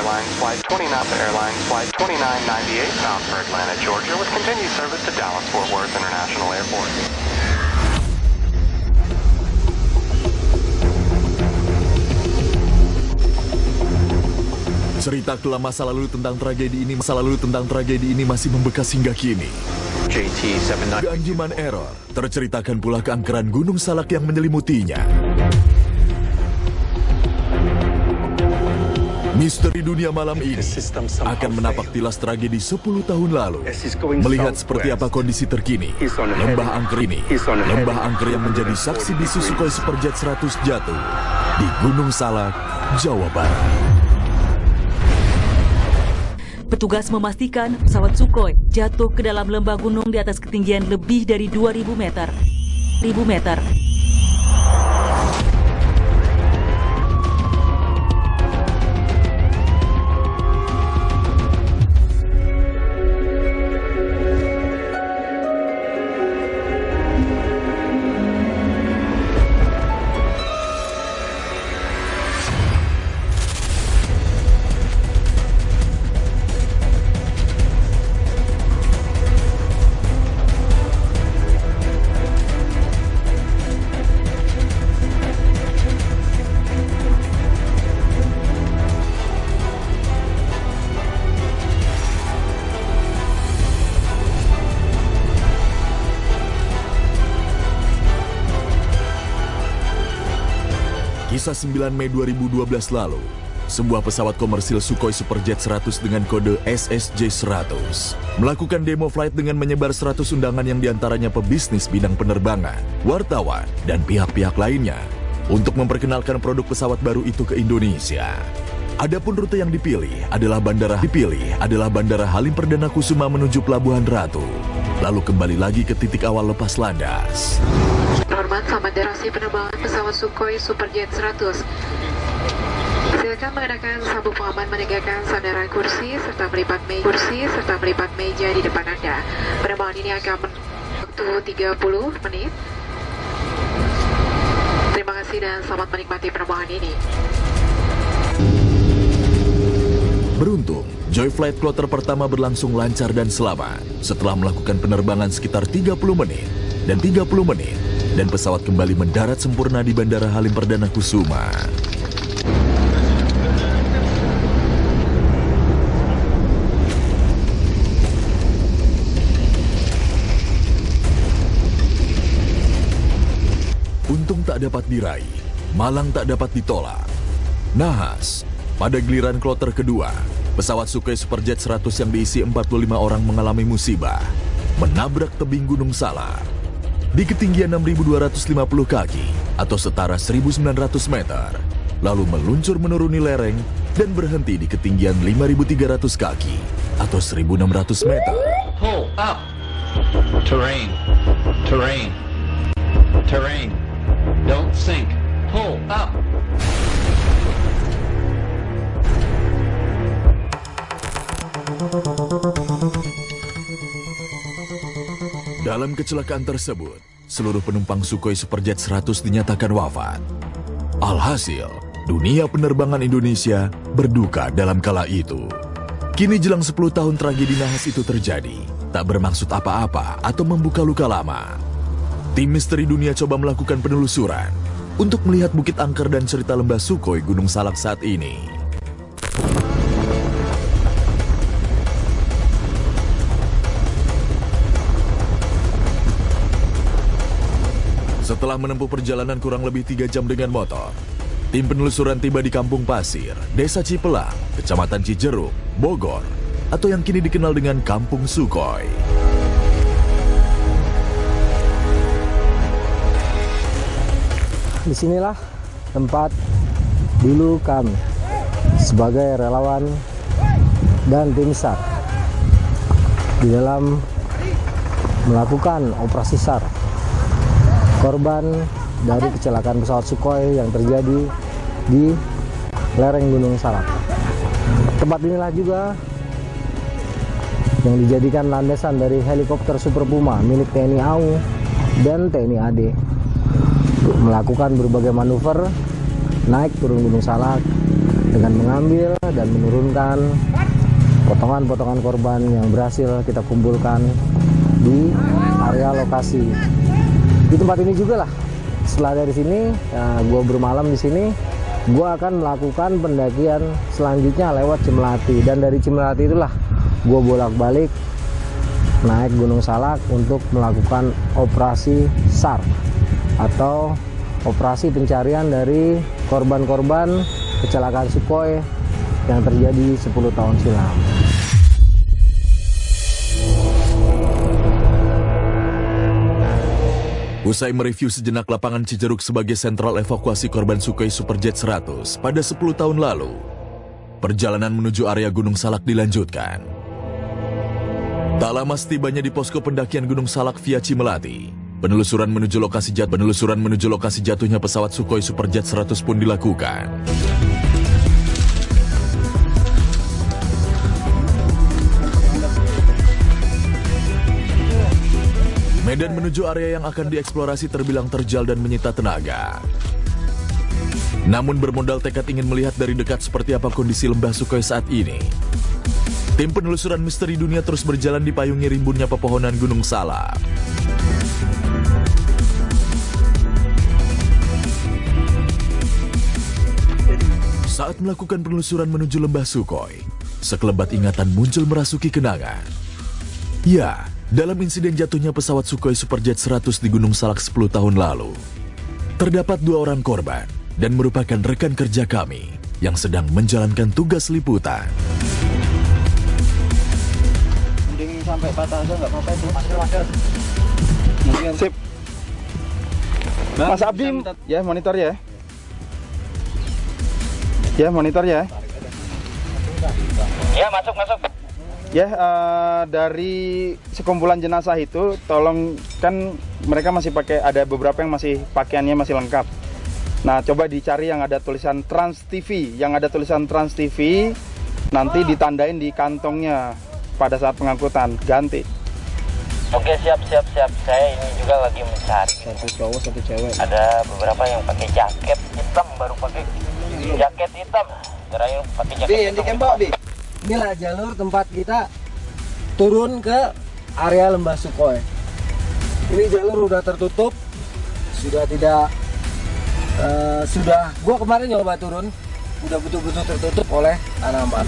Airlines Flight 2998 bound for Atlanta, Georgia, with continued service to Dallas-Fort Worth International Airport. Cerita kelam masa lalu tentang tragedi ini masih membekas hingga kini. Ganjiman Error terceritakan pula keangkeran Gunung Salak yang menyelimutinya. Misteri dunia malam ini akan menapak tilas tragedi 10 tahun lalu. Melihat seperti apa kondisi terkini Lembah Angker yang menjadi saksi bisu Sukhoi Superjet 100 jatuh di Gunung Salak, Jawa Barat. Petugas memastikan pesawat Sukhoi jatuh ke dalam lembah gunung di atas ketinggian lebih dari 2.000 meter. Kisah 9 Mei 2012 lalu, sebuah pesawat komersil Sukhoi Superjet 100 dengan kode SSJ-100 melakukan demo flight dengan menyebar 100 undangan yang diantaranya pebisnis bidang penerbangan, wartawan, dan pihak-pihak lainnya untuk memperkenalkan produk pesawat baru itu ke Indonesia. Adapun rute yang dipilih adalah Bandara Halim Perdana Kusuma menuju Pelabuhan Ratu, lalu kembali lagi ke titik awal lepas landas. Hormat, selamat durasi penerbangan pesawat Sukhoi Superjet 100. Silakan mengenakan sabuk pengaman, menegakkan sandaran kursi serta melipat meja di depan Anda. Penerbangan ini akan waktu 30 menit. Terima kasih dan selamat menikmati penerbangan ini. Beruntung, Joy Flight Kloter pertama berlangsung lancar dan selamat. Setelah melakukan penerbangan sekitar 30 menit, dan pesawat kembali mendarat sempurna di Bandara Halim Perdana Kusuma. Untung tak dapat diraih, malang tak dapat ditolak. Nahas, pada giliran kloter kedua, pesawat Sukhoi Superjet 100 yang diisi 45 orang mengalami musibah, menabrak tebing Gunung Salak. Di ketinggian 6.250 kaki atau setara 1.900 meter, lalu meluncur menuruni lereng dan berhenti di ketinggian 5.300 kaki atau 1.600 meter. Pull up. Terrain. Don't sink. Pull up. Dalam kecelakaan tersebut, seluruh penumpang Sukhoi Superjet 100 dinyatakan wafat. Alhasil, dunia penerbangan Indonesia berduka dalam kala itu. Kini jelang 10 tahun tragedi nahas itu terjadi, tak bermaksud apa-apa atau membuka luka lama. Tim Misteri Dunia coba melakukan penelusuran untuk melihat bukit angker dan cerita lembah Sukhoi Gunung Salak saat ini. Setelah menempuh perjalanan kurang lebih 3 jam dengan motor, tim penelusuran tiba di Kampung Pasir, Desa Cipelang, Kecamatan Cijeruk, Bogor, atau yang kini dikenal dengan Kampung Sukhoi. Disinilah tempat dulu kami sebagai relawan dan tim SAR di dalam melakukan operasi SAR korban dari kecelakaan pesawat Sukhoi yang terjadi di lereng Gunung Salak. Tempat inilah juga yang dijadikan landasan dari helikopter Super Puma milik TNI AU dan TNI AD untuk melakukan berbagai manuver naik turun Gunung Salak dengan mengambil dan menurunkan potongan-potongan korban yang berhasil kita kumpulkan di area lokasi. Di tempat ini juga lah. Setelah dari sini, gue bermalam di sini, gue akan melakukan pendakian selanjutnya lewat Cimelati. Dan dari Cimelati itulah gue bolak-balik naik Gunung Salak untuk melakukan operasi SAR atau operasi pencarian dari korban-korban kecelakaan Sukhoi yang terjadi 10 tahun silam. Usai mereview sejenak lapangan Cijeruk sebagai sentral evakuasi korban Sukhoi Superjet 100 pada 10 tahun lalu, perjalanan menuju area Gunung Salak dilanjutkan. Tak lama setibanya di posko pendakian Gunung Salak via Cimelati, penelusuran menuju lokasi jatuhnya pesawat Sukhoi Superjet 100 pun dilakukan. Medan menuju area yang akan dieksplorasi terbilang terjal dan menyita tenaga. Namun bermodal tekad ingin melihat dari dekat seperti apa kondisi lembah Sukhoi saat ini, tim penelusuran misteri dunia terus berjalan di payungi rimbunnya pepohonan Gunung Salak. Saat melakukan penelusuran menuju lembah Sukhoi, sekelebat ingatan muncul merasuki kenangan. Ya, dalam insiden jatuhnya pesawat Sukhoi Superjet 100 di Gunung Salak 10 tahun lalu, terdapat 2 orang korban dan merupakan rekan kerja kami yang sedang menjalankan tugas liputan. Mending sampai patah aja nggak apa-apa itu. Masker. Sip. Mas Abdi, ya monitor ya. Ya monitor ya. Ya, masuk. Ya, dari sekumpulan jenazah itu, tolong, kan mereka masih pakai, ada beberapa yang masih pakaiannya masih lengkap. Nah, coba dicari yang ada tulisan Trans TV, nanti ditandain di kantongnya pada saat pengangkutan, ganti. Oke, siap. Saya ini juga lagi mencari. Satu cowok, satu cewek. Ada beberapa yang pakai jaket hitam, baru pakai jaket hitam. Terakhir pakai jaket hitam. Inilah jalur tempat kita turun ke area lembah Sukhoi. Ini jalur udah tertutup, sudah tidak, gua kemarin nyoba turun, udah betul-betul tertutup oleh tanaman.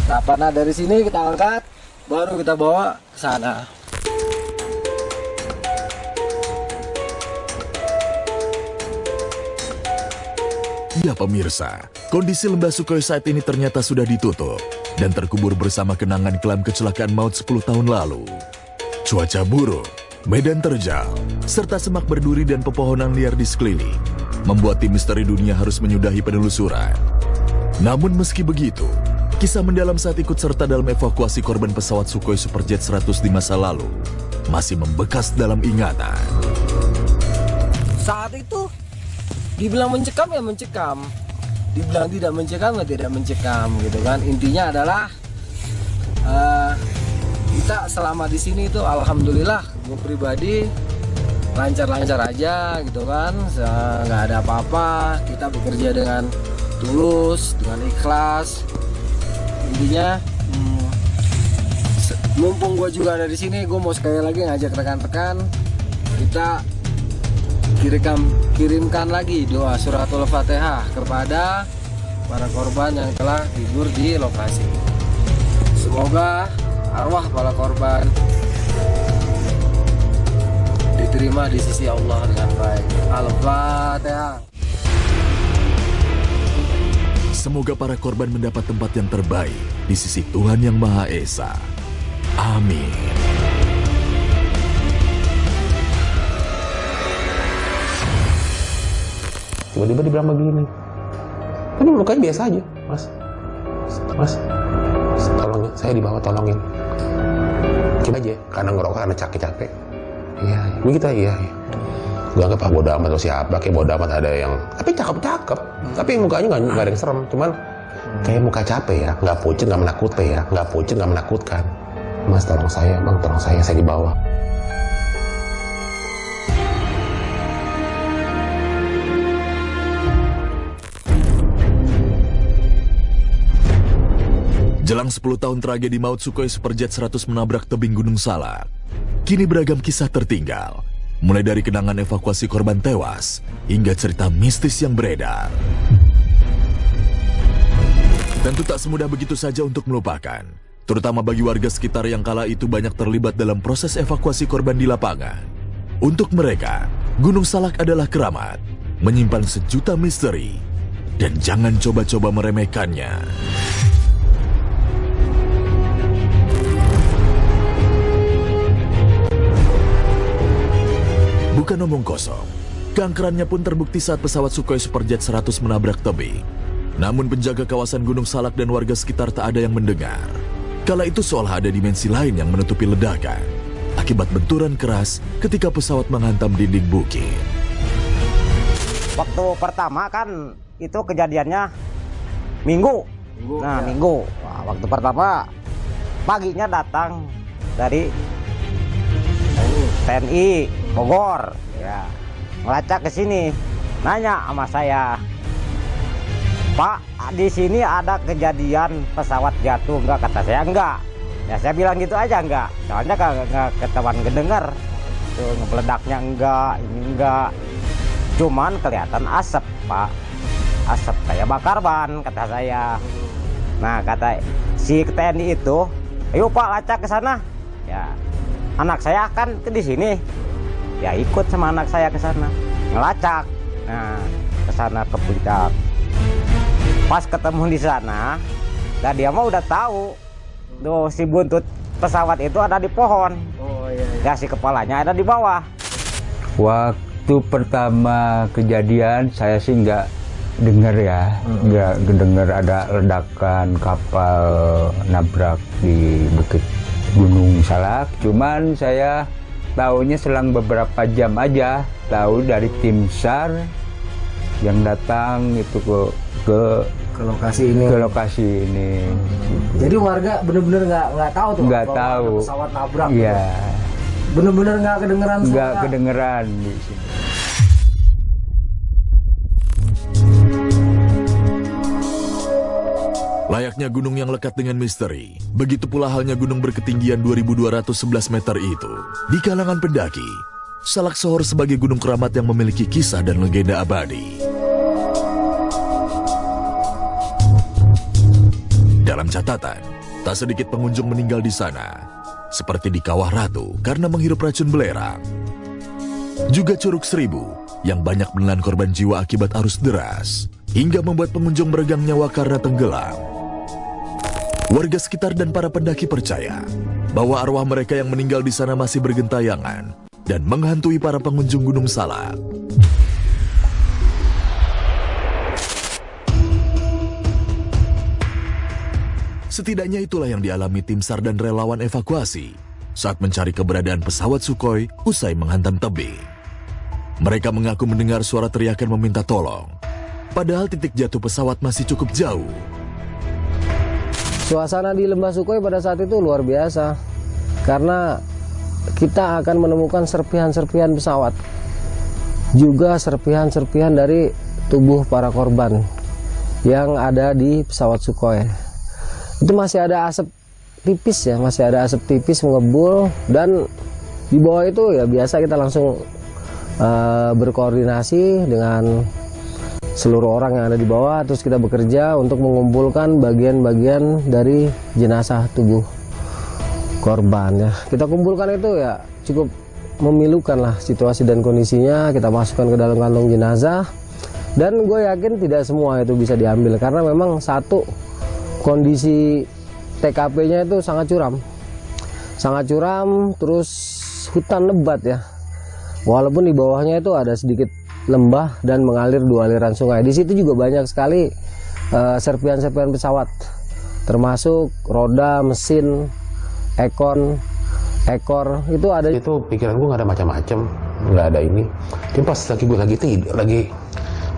Nah, karena dari sini kita angkat, baru kita bawa ke sana. Ya pemirsa, kondisi lembah Sukhoi saat ini ternyata sudah ditutup dan terkubur bersama kenangan kelam kecelakaan maut 10 tahun lalu. Cuaca buruk, medan terjal, serta semak berduri dan pepohonan liar di sekeliling membuat tim misteri dunia harus menyudahi penelusuran. Namun meski begitu, kisah mendalam saat ikut serta dalam evakuasi korban pesawat Sukhoi Superjet 100 di masa lalu masih membekas dalam ingatan. Saat itu dibilang mencekam ya mencekam, dibilang tidak mencekam ya tidak mencekam gitu kan. Intinya adalah kita selama di sini itu alhamdulillah gue pribadi lancar-lancar aja gitu kan, nggak ada apa-apa. Kita bekerja dengan tulus, dengan ikhlas. Intinya mumpung gue juga ada di sini, gue mau sekali lagi ngajak rekan-rekan kita kirimkan lagi doa suratul Fatihah kepada para korban yang telah tidur di lokasi. Semoga arwah para korban diterima di sisi Allah dengan baik. Al-Fatihah. Semoga para korban mendapat tempat yang terbaik di sisi Tuhan Yang Maha Esa. Amin. Tiba-tiba dibilang begini, ini mukanya biasa aja, mas, tolong saya di bawah, tolongin, coba aja, karena ngerokok, karena capek, iya, begitu, iya, gue anggap bodo amat atau siapa, kayak bodo amat ada yang, tapi cakep, tapi mukanya nggak ada yang serem, cuman kayak muka capek ya, nggak pucet, nggak menakutkan, mas tolong saya, bang, tolong saya di bawah. Jelang 10 tahun tragedi maut Sukhoi Superjet 100 menabrak tebing Gunung Salak, kini beragam kisah tertinggal. Mulai dari kenangan evakuasi korban tewas, hingga cerita mistis yang beredar. Tentu tak semudah begitu saja untuk melupakan, terutama bagi warga sekitar yang kala itu banyak terlibat dalam proses evakuasi korban di lapangan. Untuk mereka, Gunung Salak adalah keramat, menyimpan sejuta misteri, dan jangan coba-coba meremehkannya. Bukan omong kosong, keangkerannya pun terbukti saat pesawat Sukhoi Superjet 100 menabrak tebing. Namun penjaga kawasan Gunung Salak dan warga sekitar tak ada yang mendengar. Kala itu seolah ada dimensi lain yang menutupi ledakan, akibat benturan keras ketika pesawat menghantam dinding bukit. Waktu pertama kan itu kejadiannya Minggu. Minggu. Nah, waktu pertama paginya datang dari TNI Bogor, ya, ngelacak ke sini, nanya sama saya, Pak, di sini ada kejadian pesawat jatuh enggak? Kata saya enggak. Ya saya bilang gitu aja enggak, soalnya nggak ketahuan kedenger, tuh ngebeledaknya enggak, ini enggak, cuman kelihatan asap, Pak, asap kayak bakar ban, kata saya. Nah kata si TNI itu, ayo Pak lacak ke sana, ya. Anak saya kan di sini, ya ikut sama anak saya ke sana, ngelacak. Nah, ke sana ke puncak. Pas ketemu di sana, nah dia mah udah tahu, tuh si buntut pesawat itu ada di pohon. Oh iya. Ya si kepalanya ada di bawah. Waktu pertama kejadian saya sih nggak dengar ya, nggak dengar ada ledakan kapal nabrak di Bukit Gunung Salak, cuman saya tahunya selang beberapa jam aja, tahu dari tim SAR yang datang itu ke lokasi ini. Ke lokasi ini. Jadi warga bener-bener nggak tahu tuh. Nggak tahu. Pesawat nabrak. Iya. Bener-bener nggak kedengeran. Nggak kedengeran di sini. Layaknya gunung yang lekat dengan misteri, begitu pula halnya gunung berketinggian 2211 meter itu. Di kalangan pendaki, Salak Sohor sebagai gunung keramat yang memiliki kisah dan legenda abadi. Dalam catatan, tak sedikit pengunjung meninggal di sana, seperti di Kawah Ratu karena menghirup racun belerang. Juga Curug Seribu, yang banyak menelan korban jiwa akibat arus deras, hingga membuat pengunjung meregang nyawa karena tenggelam. Warga sekitar dan para pendaki percaya bahwa arwah mereka yang meninggal di sana masih bergentayangan dan menghantui para pengunjung Gunung Salak. Setidaknya itulah yang dialami tim SAR dan relawan evakuasi saat mencari keberadaan pesawat Sukhoi usai menghantam tebing. Mereka mengaku mendengar suara teriakan meminta tolong, padahal titik jatuh pesawat masih cukup jauh. Suasana di Lembah Sukhoi pada saat itu luar biasa, karena kita akan menemukan serpihan-serpihan pesawat, juga serpihan-serpihan dari tubuh para korban yang ada di pesawat Sukhoi. Itu masih ada asap tipis ya, masih ada asap tipis mengebul, dan di bawah itu ya biasa kita langsung berkoordinasi dengan seluruh orang yang ada di bawah, terus kita bekerja untuk mengumpulkan bagian-bagian dari jenazah tubuh korban ya. Kita kumpulkan itu ya cukup memilukan lah situasi dan kondisinya, kita masukkan ke dalam kantong jenazah, dan gue yakin tidak semua itu bisa diambil karena memang satu, kondisi TKP-nya itu sangat curam, terus hutan lebat ya. Walaupun di bawahnya itu ada sedikit lembah dan mengalir 2 aliran sungai. Di situ juga banyak sekali serpihan-serpihan pesawat, termasuk roda, mesin, ekor itu ada. Itu pikiran gue nggak ada macam-macam, nggak ada ini. Tapi pas gue lagi tidur, lagi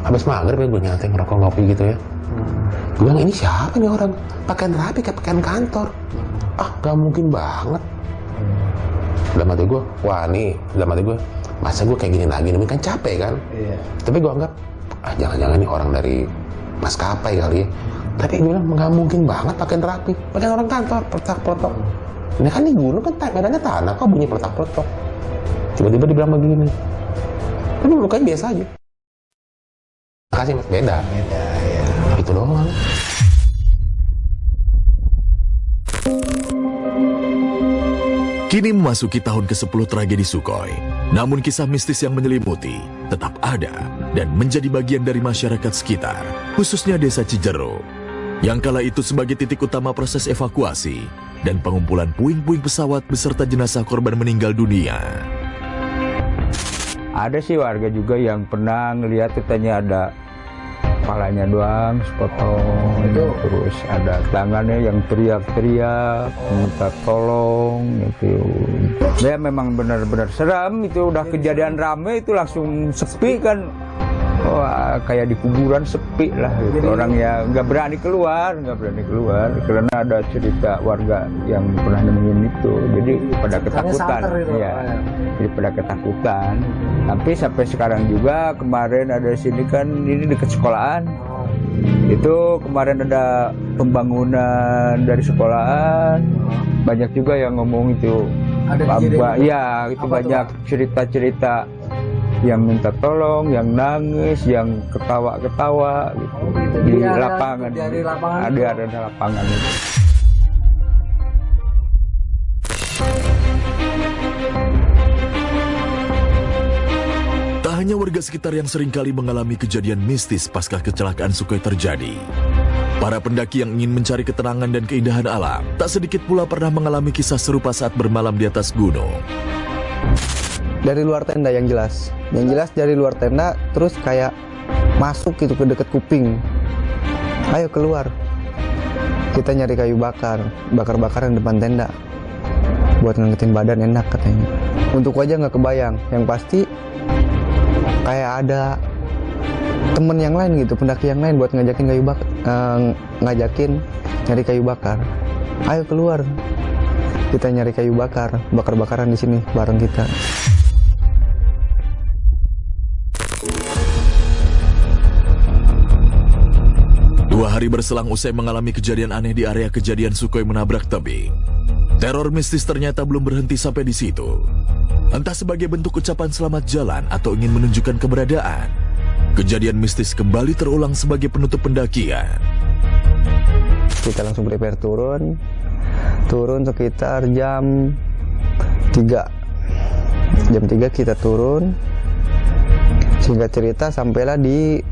habis maghrib ya, gue nyantai ngerokok ngopi gitu ya. Gue bilang, ini siapa nih orang pakaian rapi kayak pakaian kantor? Ah, gak mungkin banget. Dalam hati gue, wah nih, dalam hati gue, masa gue kayak gini lagi, ini kan capek kan. Iya. Tapi gue anggap, jangan-jangan nih orang dari maskapai kali ya. Tapi bilang nggak mungkin banget pakai rapi, pakai orang kantor, peletak-peletok. Ini kan di gunung kan medannya tanah, kok bunyi peletak-peletok. Tiba-tiba dibilang begini. Tapi lukanya biasa aja. Kasih mas, beda ya. Itu doang. Kini memasuki tahun ke-10 tragedi Sukhoi. Namun kisah mistis yang menyelimuti tetap ada dan menjadi bagian dari masyarakat sekitar, khususnya desa Cijeruk, yang kala itu sebagai titik utama proses evakuasi dan pengumpulan puing-puing pesawat beserta jenazah korban meninggal dunia. Ada sih warga juga yang pernah ngelihat katanya ada kepalanya doang sepotong, terus ada tangannya yang teriak-teriak minta tolong gitu. Ya memang benar-benar seram itu, udah kejadian rame itu langsung sepi kan. Wah, kayak di kuburan sepi lah gitu. Orang ya nggak berani keluar karena ada cerita warga yang pernah nemuin itu. Jadi pada ketakutan, ya. Jadi pada ketakutan. Tapi sampai sekarang juga kemarin ada sini kan, ini dekat sekolahan. Itu kemarin ada pembangunan dari sekolahan. Banyak juga yang ngomong itu. Ya, itu banyak cerita-cerita yang minta tolong, yang nangis, yang ketawa-ketawa gitu. Di lapangan. Ada lapangan itu. Tak hanya warga sekitar yang seringkali mengalami kejadian mistis pasca kecelakaan Sukhoi terjadi. Para pendaki yang ingin mencari ketenangan dan keindahan alam, tak sedikit pula pernah mengalami kisah serupa saat bermalam di atas gunung. Dari luar tenda yang jelas dari luar tenda terus kayak masuk gitu ke dekat kuping. Ayo keluar, kita nyari kayu bakar-bakaran depan tenda buat ngangetin badan, enak katanya. Untuk aja nggak kebayang, yang pasti kayak ada temen yang lain gitu, pendaki yang lain buat ngajakin nyari kayu bakar. Ayo keluar, kita nyari kayu bakar-bakaran di sini bareng kita. Hari berselang usai mengalami kejadian aneh di area kejadian Sukhoi menabrak tebing, teror mistis ternyata belum berhenti sampai di situ. Entah sebagai bentuk ucapan selamat jalan atau ingin menunjukkan keberadaan, kejadian mistis kembali terulang sebagai penutup pendakian. Kita langsung prepare turun sekitar jam 3. Jam 3 kita turun. Singkat cerita sampailah di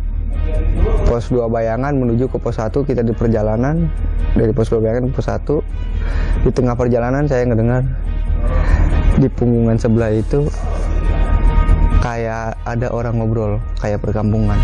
pos 2 Bayangan menuju ke pos 1. Kita di perjalanan dari pos 2 Bayangan ke pos 1. Di tengah perjalanan saya ngedengar di punggungan sebelah itu kayak ada orang ngobrol, kayak perkampungan.